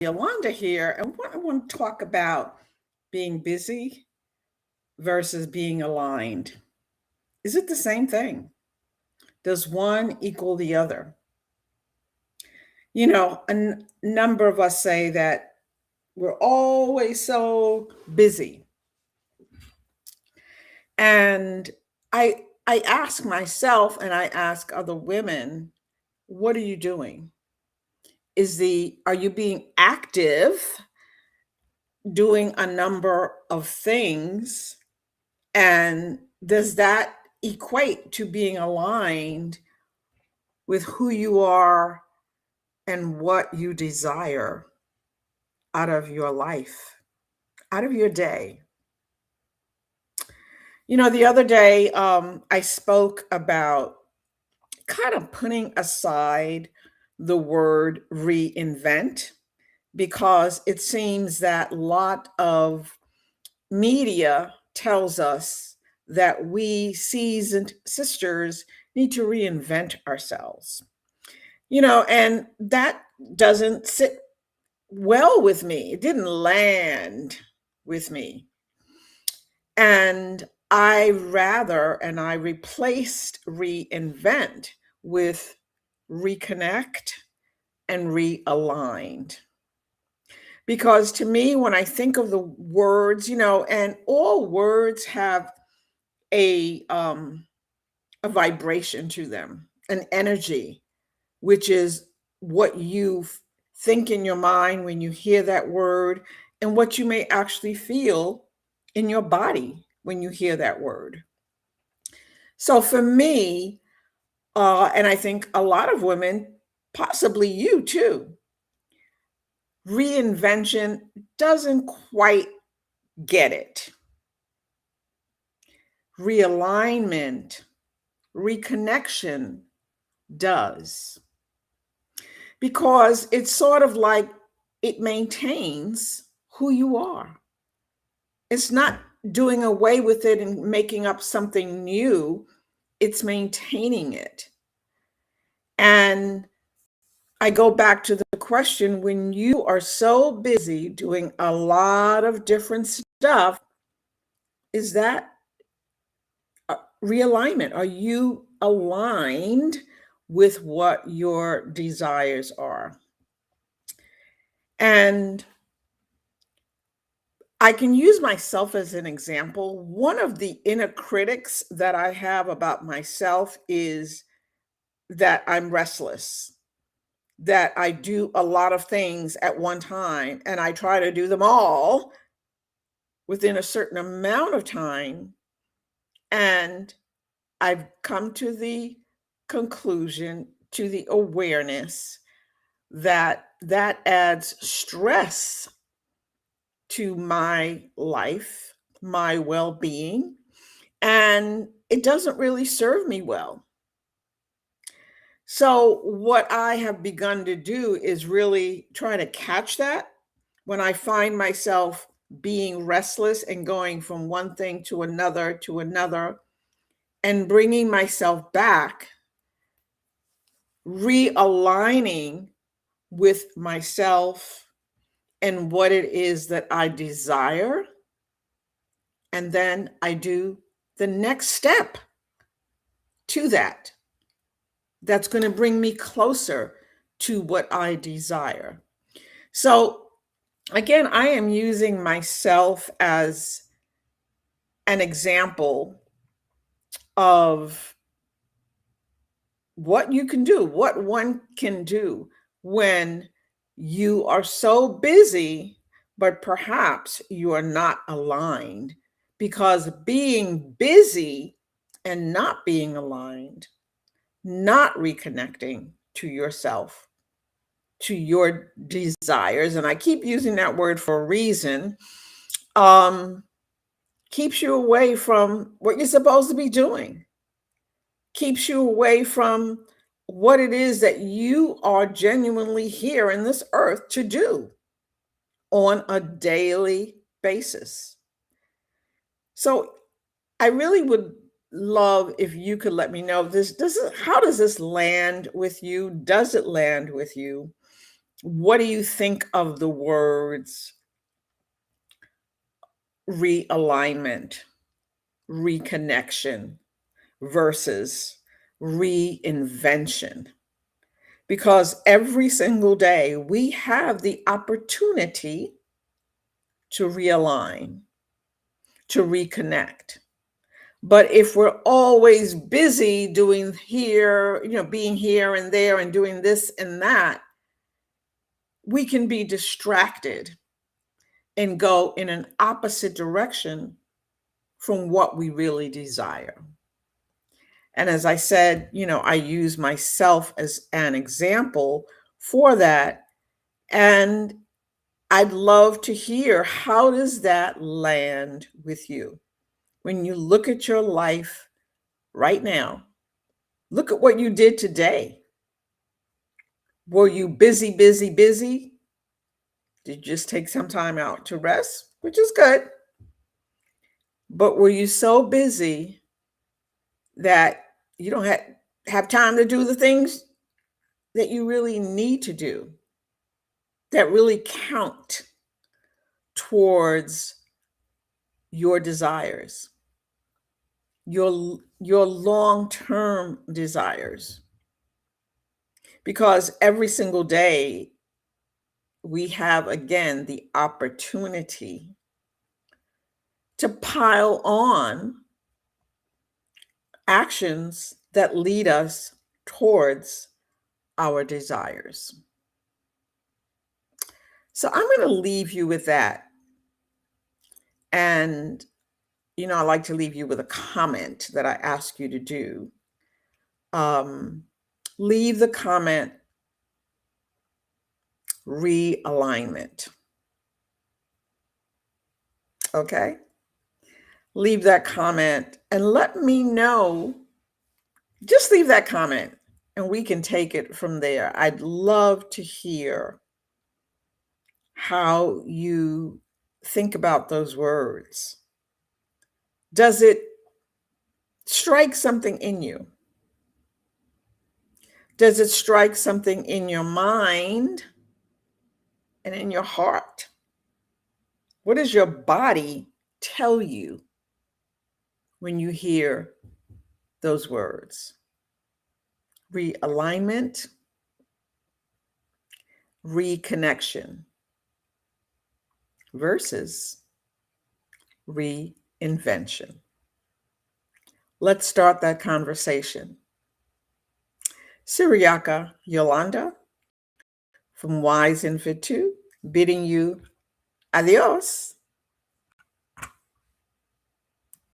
Yolanda here, and what I want to talk about being busy versus being aligned. Is it the same thing? Does one equal the other? A number of us say that we're always so busy. And I ask myself and I ask other women, what are you doing? Are you being active, doing a number of things, and does that equate to being aligned with who you are and what you desire out of your life, out of your day? The other day, I spoke about kind of putting aside the word reinvent because it seems that a lot of media tells us that we seasoned sisters need to reinvent ourselves. And that doesn't sit well with me. It didn't land with me. And I replaced reinvent with reconnect and realigned. Because to me, when I think of the words, and all words have a vibration to them, an energy, which is what you think in your mind when you hear that word, and what you may actually feel in your body when you hear that word. So for me, and I think a lot of women, possibly you too, reinvention doesn't quite get it. Realignment, reconnection does. Because it's sort of like it maintains who you are. It's not doing away with it and making up something new, it's maintaining it. And I go back to the question, when you are so busy doing a lot of different stuff, is that realignment? Are you aligned with what your desires are? And I can use myself as an example. One of the inner critics that I have about myself is that I'm restless, that I do a lot of things at one time, and I try to do them all within a certain amount of time. And I've come to the conclusion, to the awareness that that adds stress to my life, my well being, and it doesn't really serve me well. So, what I have begun to do is really try to catch that when I find myself being restless and going from one thing to another, and bringing myself back, realigning with myself and what it is that I desire. And then I do the next step to that. That's going to bring me closer to what I desire. So, again, I am using myself as an example of what you can do, what one can do when you are so busy, but perhaps you are not aligned. Because being busy and not being aligned, not reconnecting to yourself, to your desires, and I keep using that word for a reason, um, keeps you away from what you're supposed to be doing, keeps you away from what it is that you are genuinely here in this earth to do on a daily basis. So I really would love if you could let me know, how does this land with you? Does it land with you? What do you think of the words realignment, reconnection versus reinvention? Because every single day we have the opportunity to realign, to reconnect. But if we're always busy doing here, being here and there and doing this and that, we can be distracted and go in an opposite direction from what we really desire. And as I said, I use myself as an example for that. And I'd love to hear, how does that land with you? When you look at your life right now, look at what you did today. Were you busy, busy, busy? Did you just take some time out to rest, which is good? But were you so busy that you don't have time to do the things that you really need to do, that really count towards your desires, your long-term desires? Because every single day we have, again, the opportunity to pile on actions that lead us towards our desires. So I'm going to leave you with that. And, I like to leave you with a comment that I ask you to do. Leave the comment, realignment. Okay? Leave that comment and let me know. Just leave that comment and we can take it from there. I'd love to hear how you think about those words. Does it strike something in you? Does it strike something in your mind and in your heart? What does your body tell you when you hear those words? Realignment, reconnection versus reinvention. Let's start that conversation. Siriaka Yolanda from Wise and Fit 2, bidding you adios.